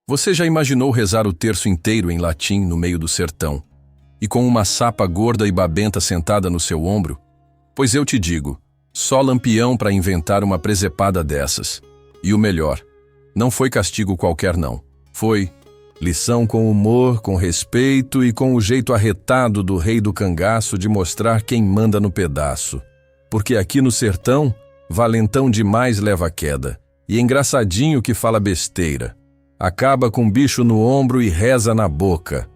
Você já imaginou rezar o terço inteiro em latim no meio do sertão, e com uma sapa gorda e babenta sentada no seu ombro? Pois eu te digo, só Lampião para inventar uma presepada dessas. E o melhor, não foi castigo qualquer não. Foi lição com humor, com respeito e com o jeito arretado do rei do cangaço de mostrar quem manda no pedaço. Porque aqui no sertão, valentão demais leva queda, e engraçadinho que fala besteira. Acaba com bicho no ombro e reza na boca.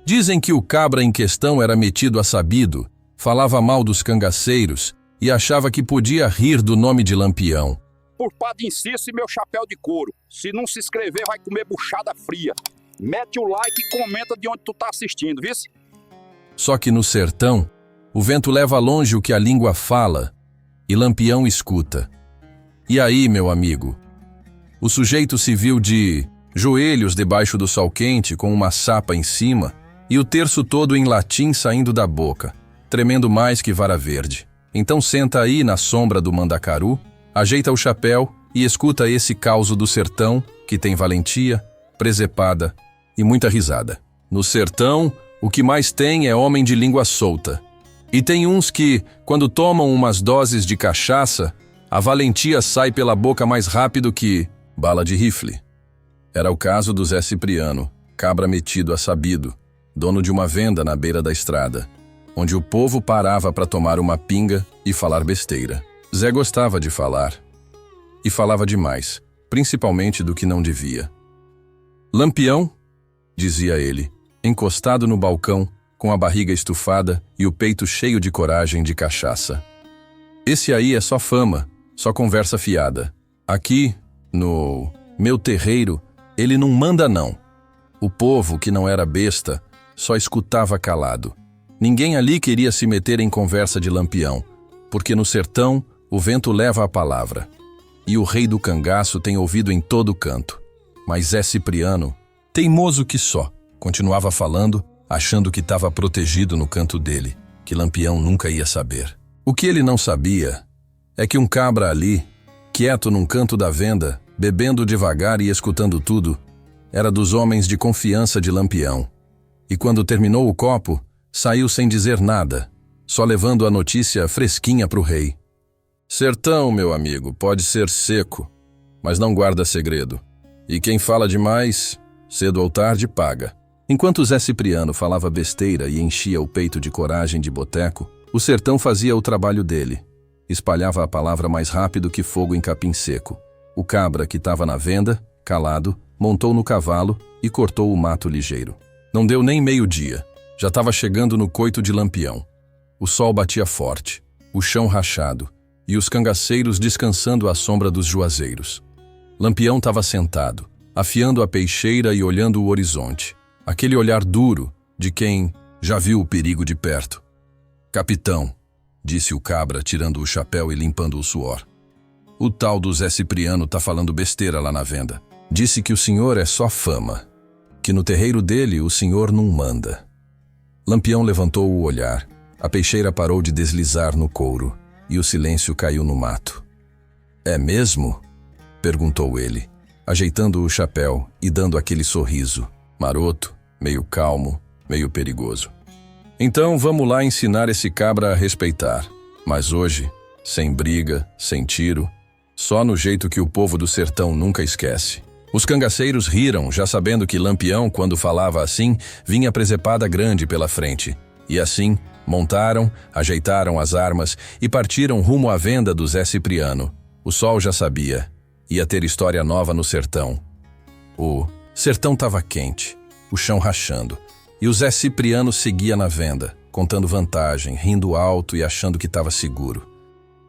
Dizem que o cabra em questão era metido a sabido, falava mal dos cangaceiros e achava que podia rir do nome de Lampião. Por pá de inciso e meu chapéu de couro. Se não se inscrever, vai comer buchada fria. Mete o like e comenta de onde tu tá assistindo, viu? Só que no sertão, o vento leva longe o que a língua fala e Lampião escuta. E aí, meu amigo? O sujeito se viu de joelhos debaixo do sol quente com uma sapa em cima e o terço todo em latim saindo da boca, tremendo mais que vara verde. Então senta aí na sombra do mandacaru, ajeita o chapéu e escuta esse causo do sertão que tem valentia, presepada e muita risada. No sertão, o que mais tem é homem de língua solta. E tem uns que, quando tomam umas doses de cachaça, a valentia sai pela boca mais rápido que bala de rifle. Era o caso do Zé Cipriano, cabra metido a sabido, dono de uma venda na beira da estrada, onde o povo parava para tomar uma pinga e falar besteira. Zé gostava de falar. E falava demais, principalmente do que não devia. Lampião, dizia ele, encostado no balcão, com a barriga estufada e o peito cheio de coragem de cachaça. Esse aí é só fama, só conversa fiada. Aqui, no meu terreiro, ele não manda não. O povo, que não era besta, só escutava calado. Ninguém ali queria se meter em conversa de Lampião, porque no sertão o vento leva a palavra. E o rei do cangaço tem ouvido em todo canto. Mas Zé Cipriano, teimoso que só, continuava falando, achando que estava protegido no canto dele, que Lampião nunca ia saber. O que ele não sabia é que um cabra ali, quieto num canto da venda, bebendo devagar e escutando tudo, era dos homens de confiança de Lampião. E quando terminou o copo, saiu sem dizer nada, só levando a notícia fresquinha para o rei. Sertão, meu amigo, pode ser seco, mas não guarda segredo. E quem fala demais, cedo ou tarde paga. Enquanto Zé Cipriano falava besteira e enchia o peito de coragem de boteco, o sertão fazia o trabalho dele. Espalhava a palavra mais rápido que fogo em capim seco. O cabra, que estava na venda, calado, montou no cavalo e cortou o mato ligeiro. Não deu nem meio-dia. Já estava chegando no coito de Lampião. O sol batia forte, o chão rachado, e os cangaceiros descansando à sombra dos juazeiros. Lampião estava sentado, afiando a peixeira e olhando o horizonte. Aquele olhar duro de quem já viu o perigo de perto. Capitão, disse o cabra, tirando o chapéu e limpando o suor. O tal do Zé Cipriano tá falando besteira lá na venda. Disse que o senhor é só fama, que no terreiro dele o senhor não manda. Lampião levantou o olhar. A peixeira parou de deslizar no couro e o silêncio caiu no mato. É mesmo? Perguntou ele, ajeitando o chapéu e dando aquele sorriso, maroto, meio calmo, meio perigoso. Então vamos lá ensinar esse cabra a respeitar. Mas hoje, sem briga, sem tiro, só no jeito que o povo do sertão nunca esquece. Os cangaceiros riram, já sabendo que Lampião, quando falava assim, vinha presepada grande pela frente. E assim, montaram, ajeitaram as armas e partiram rumo à venda do Zé Cipriano. O sol já sabia. Ia ter história nova no sertão. O sertão estava quente, o chão rachando, e o Zé Cipriano seguia na venda, contando vantagem, rindo alto e achando que estava seguro.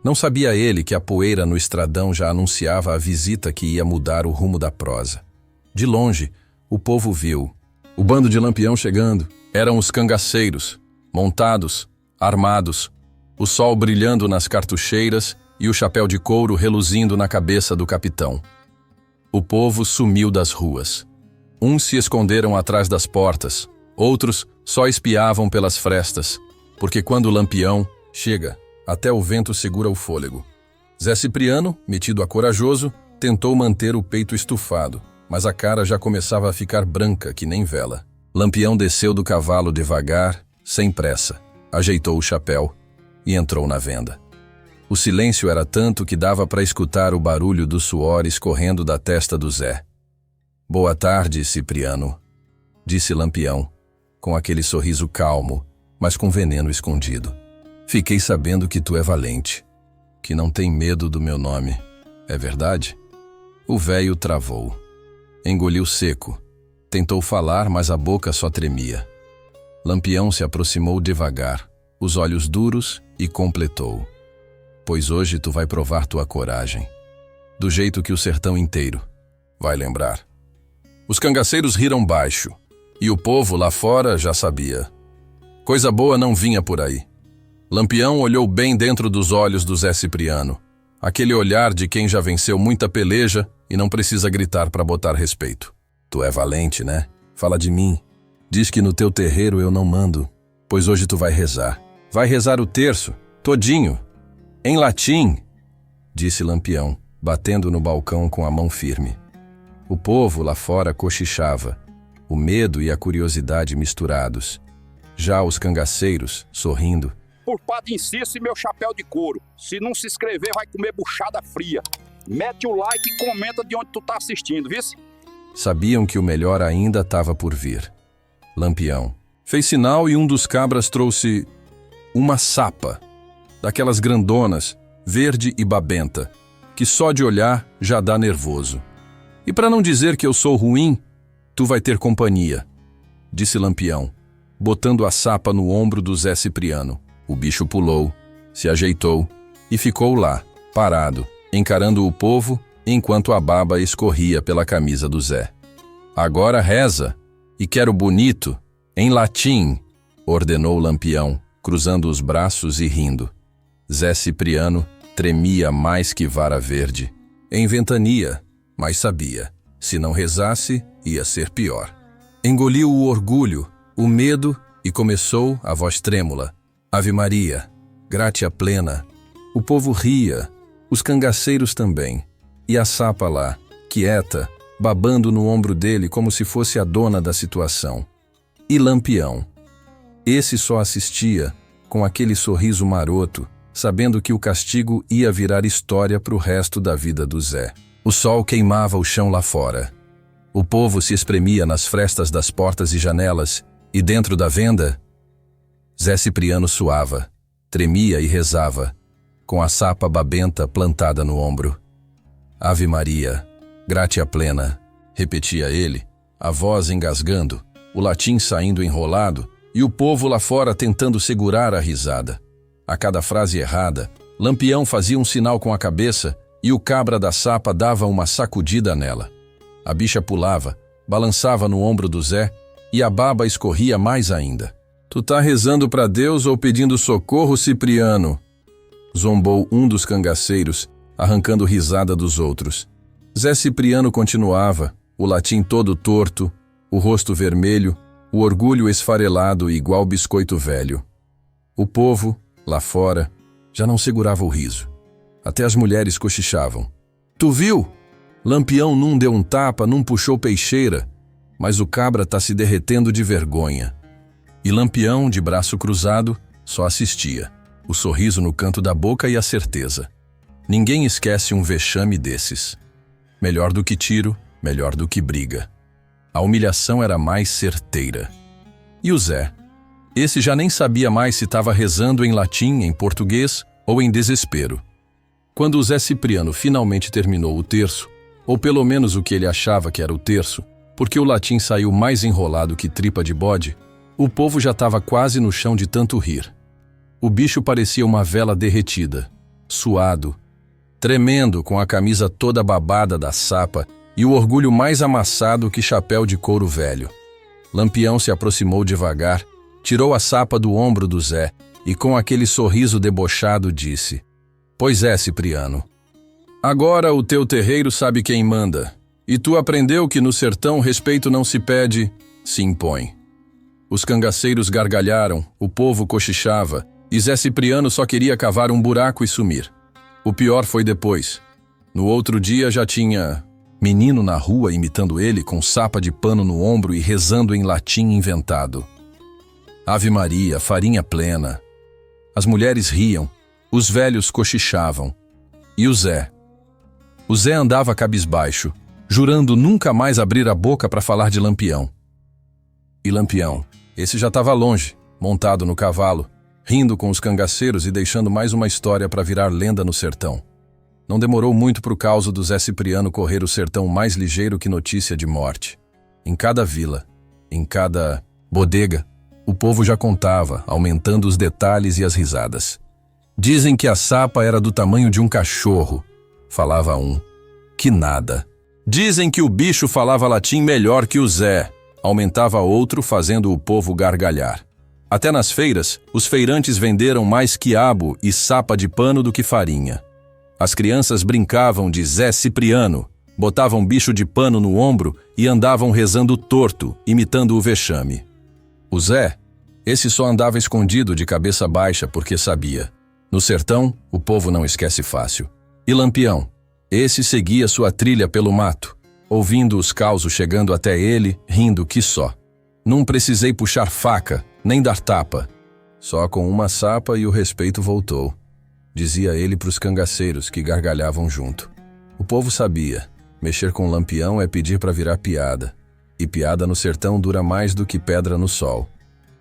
Não sabia ele que a poeira no estradão já anunciava a visita que ia mudar o rumo da prosa. De longe, o povo viu o bando de Lampião chegando. Eram os cangaceiros, montados, armados, o sol brilhando nas cartucheiras e o chapéu de couro reluzindo na cabeça do capitão. O povo sumiu das ruas. Uns se esconderam atrás das portas, outros só espiavam pelas frestas, porque quando o Lampião chega, até o vento segura o fôlego. Zé Cipriano, metido a corajoso, tentou manter o peito estufado, mas a cara já começava a ficar branca que nem vela. Lampião desceu do cavalo devagar, sem pressa, ajeitou o chapéu e entrou na venda. O silêncio era tanto que dava para escutar o barulho do suor escorrendo da testa do Zé. «Boa tarde, Cipriano», disse Lampião, com aquele sorriso calmo, mas com veneno escondido. «Fiquei sabendo que tu é valente, que não tem medo do meu nome. É verdade?» O velho travou. Engoliu seco. Tentou falar, mas a boca só tremia. Lampião se aproximou devagar, os olhos duros, e completou. «Pois hoje tu vai provar tua coragem. Do jeito que o sertão inteiro vai lembrar.» Os cangaceiros riram baixo, e o povo lá fora já sabia. Coisa boa não vinha por aí. Lampião olhou bem dentro dos olhos do Zé Cipriano, aquele olhar de quem já venceu muita peleja e não precisa gritar para botar respeito. «Tu é valente, né? Fala de mim. Diz que no teu terreiro eu não mando, pois hoje tu vai rezar. Vai rezar o terço, todinho, em latim», disse Lampião, batendo no balcão com a mão firme. O povo lá fora cochichava, o medo e a curiosidade misturados. Já os cangaceiros, sorrindo: Por Padre Inciso e meu chapéu de couro. Se não se inscrever, vai comer buchada fria. Mete o like e comenta de onde tu tá assistindo, viu? sabiam que o melhor ainda estava por vir. Lampião fez sinal e um dos cabras trouxe uma sapa, daquelas grandonas, verde e babenta, que só de olhar já dá nervoso. E para não dizer que eu sou ruim, tu vai ter companhia, disse Lampião, botando a sapa no ombro do Zé Cipriano. O bicho pulou, se ajeitou e ficou lá, parado, encarando o povo, enquanto a baba escorria pela camisa do Zé. Agora reza, e quero bonito, em latim, ordenou Lampião, cruzando os braços e rindo. Zé Cipriano tremia mais que vara verde. Em ventania, mas sabia, se não rezasse, ia ser pior. Engoliu o orgulho, o medo e começou a voz trêmula. Ave Maria, gratia plena. O povo ria, os cangaceiros também. E a sapa lá, quieta, babando no ombro dele como se fosse a dona da situação. E Lampião. Esse só assistia, com aquele sorriso maroto, sabendo que o castigo ia virar história para o resto da vida do Zé. O sol queimava o chão lá fora. O povo se espremia nas frestas das portas e janelas, e dentro da venda, Zé Cipriano suava, tremia e rezava, com a sapa babenta plantada no ombro. Ave Maria, gratia plena, repetia ele, a voz engasgando, o latim saindo enrolado e o povo lá fora tentando segurar a risada. A cada frase errada, Lampião fazia um sinal com a cabeça e o cabra da sapa dava uma sacudida nela. A bicha pulava, balançava no ombro do Zé e a baba escorria mais ainda. Tu tá rezando pra Deus ou pedindo socorro, Cipriano? Zombou um dos cangaceiros, arrancando risada dos outros. Zé Cipriano continuava, o latim todo torto, o rosto vermelho, o orgulho esfarelado igual biscoito velho. O povo, lá fora, já não segurava o riso. Até as mulheres cochichavam. Tu viu? Lampião num deu um tapa, num puxou peixeira, mas o cabra tá se derretendo de vergonha. E Lampião, de braço cruzado, só assistia, o sorriso no canto da boca e a certeza. Ninguém esquece um vexame desses. Melhor do que tiro, melhor do que briga. A humilhação era mais certeira. E o Zé? Esse já nem sabia mais se estava rezando em latim, em português ou em desespero. Quando o Zé Cipriano finalmente terminou o terço, ou pelo menos o que ele achava que era o terço, porque o latim saiu mais enrolado que tripa de bode, o povo já estava quase no chão de tanto rir. O bicho parecia uma vela derretida, suado, tremendo com a camisa toda babada da sapa e o orgulho mais amassado que chapéu de couro velho. Lampião se aproximou devagar, tirou a sapa do ombro do Zé e com aquele sorriso debochado disse: Pois é, Cipriano. Agora o teu terreiro sabe quem manda, e tu aprendeu que no sertão respeito não se pede, se impõe. Os cangaceiros gargalharam, o povo cochichava, e Zé Cipriano só queria cavar um buraco e sumir. O pior foi depois. No outro dia já tinha Menino na rua imitando ele com sapa de pano no ombro e rezando em latim inventado. Ave Maria, farinha plena. As mulheres riam, os velhos cochichavam. E o Zé? O Zé andava cabisbaixo, jurando nunca mais abrir a boca para falar de Lampião. E Lampião, esse já estava longe, montado no cavalo, rindo com os cangaceiros e deixando mais uma história para virar lenda no sertão. Não demorou muito para o caos do Zé Cipriano correr o sertão mais ligeiro que notícia de morte. Em cada vila, em cada bodega, o povo já contava, aumentando os detalhes e as risadas. Dizem que a sapa era do tamanho de um cachorro, falava um. Que nada. Dizem que o bicho falava latim melhor que o Zé, aumentava outro, fazendo o povo gargalhar. Até nas feiras, os feirantes venderam mais quiabo e sapa de pano do que farinha. As crianças brincavam de Zé Cipriano, botavam bicho de pano no ombro e andavam rezando torto, imitando o vexame. O Zé, esse só andava escondido de cabeça baixa porque sabia. No sertão, o povo não esquece fácil. E Lampião, esse seguia sua trilha pelo mato, ouvindo os causos chegando até ele, rindo que só. Não precisei puxar faca, nem dar tapa. Só com uma sapa e o respeito voltou, dizia ele para os cangaceiros que gargalhavam junto. O povo sabia, mexer com Lampião é pedir para virar piada. E piada no sertão dura mais do que pedra no sol.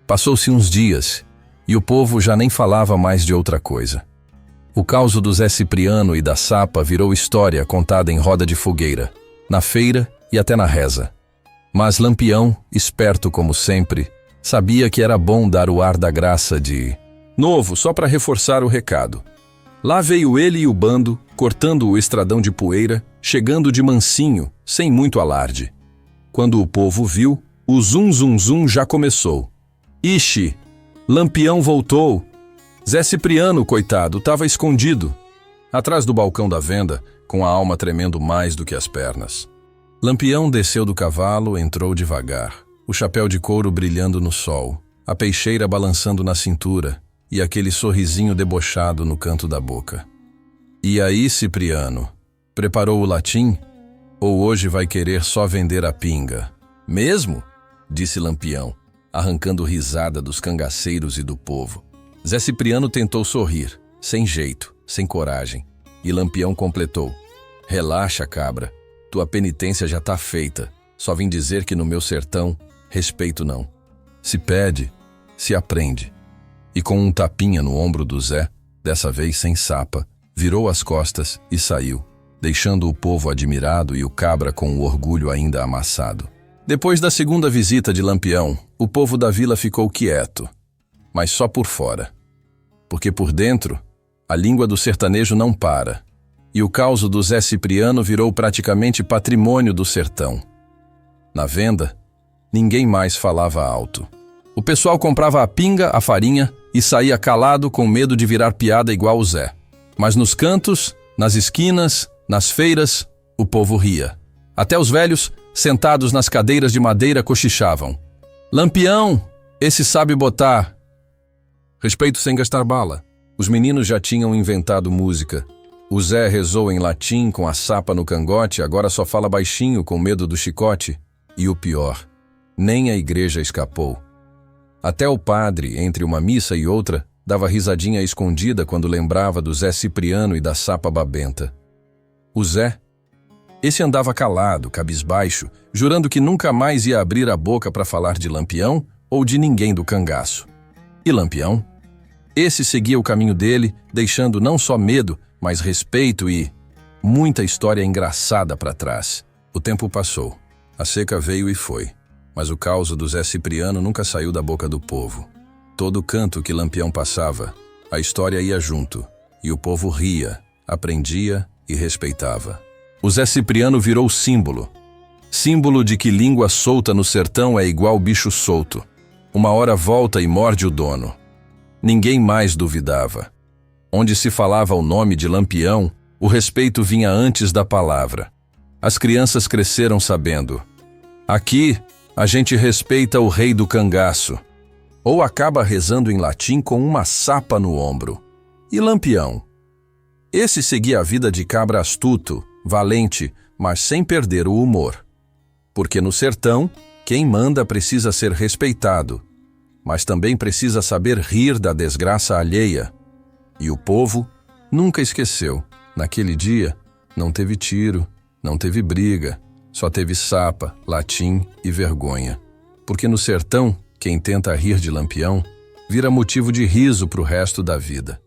Passou-se uns dias, e o povo já nem falava mais de outra coisa. O caos do Zé Cipriano e da sapa virou história contada em roda de fogueira, na feira e até na reza. Mas Lampião, esperto como sempre, sabia que era bom dar o ar da graça de novo só para reforçar o recado. Lá veio ele e o bando, cortando o estradão de poeira, chegando de mansinho, sem muito alarde. Quando o povo viu, o zum-zum-zum já começou. Ixi, Lampião voltou. Zé Cipriano, coitado, estava escondido, atrás do balcão da venda, com a alma tremendo mais do que as pernas. Lampião desceu do cavalo, entrou devagar, o chapéu de couro brilhando no sol, a peixeira balançando na cintura e aquele sorrisinho debochado no canto da boca. E aí, Cipriano, preparou o latim? Ou hoje vai querer só vender a pinga? Mesmo? Disse Lampião, arrancando risada dos cangaceiros e do povo. Zé Cipriano tentou sorrir, sem jeito, sem coragem. E Lampião completou. Relaxa, cabra. Tua penitência já tá feita. Só vim dizer que no meu sertão, respeito não. Se pede, se aprende. E com um tapinha no ombro do Zé, dessa vez sem sapa, virou as costas e saiu, deixando o povo admirado e o cabra com o orgulho ainda amassado. Depois da segunda visita de Lampião, o povo da vila ficou quieto, mas só por fora. Porque por dentro, a língua do sertanejo não para, e o caos do Zé Cipriano virou praticamente patrimônio do sertão. Na venda, ninguém mais falava alto. O pessoal comprava a pinga, a farinha e saía calado com medo de virar piada igual o Zé. Mas nos cantos, nas esquinas, nas feiras, o povo ria. Até os velhos, sentados nas cadeiras de madeira, cochichavam. Lampião, esse sabe botar. Respeito sem gastar bala. Os meninos já tinham inventado música. O Zé rezou em latim com a sapa no cangote, agora só fala baixinho com medo do chicote. E o pior, nem a igreja escapou. Até o padre, entre uma missa e outra, dava risadinha escondida quando lembrava do Zé Cipriano e da sapa babenta. O Zé? Esse andava calado, cabisbaixo, jurando que nunca mais ia abrir a boca para falar de Lampião ou de ninguém do cangaço. E Lampião? Esse seguia o caminho dele, deixando não só medo, mas respeito e muita história engraçada para trás. O tempo passou. A seca veio e foi. Mas o caos do Zé Cipriano nunca saiu da boca do povo. Todo canto que Lampião passava, a história ia junto. E o povo ria, aprendia e respeitava. O Zé Cipriano virou símbolo. Símbolo de que língua solta no sertão é igual bicho solto. Uma hora volta e morde o dono. Ninguém mais duvidava. Onde se falava o nome de Lampião, o respeito vinha antes da palavra. As crianças cresceram sabendo. Aqui, a gente respeita o rei do cangaço. Ou acaba rezando em latim com uma sapa no ombro. E Lampião? Esse seguia a vida de cabra astuto, valente, mas sem perder o humor. Porque no sertão, quem manda precisa ser respeitado, mas também precisa saber rir da desgraça alheia. E o povo nunca esqueceu. Naquele dia, não teve tiro, não teve briga, só teve sapa, latim e vergonha. Porque no sertão, quem tenta rir de Lampião vira motivo de riso pro resto da vida.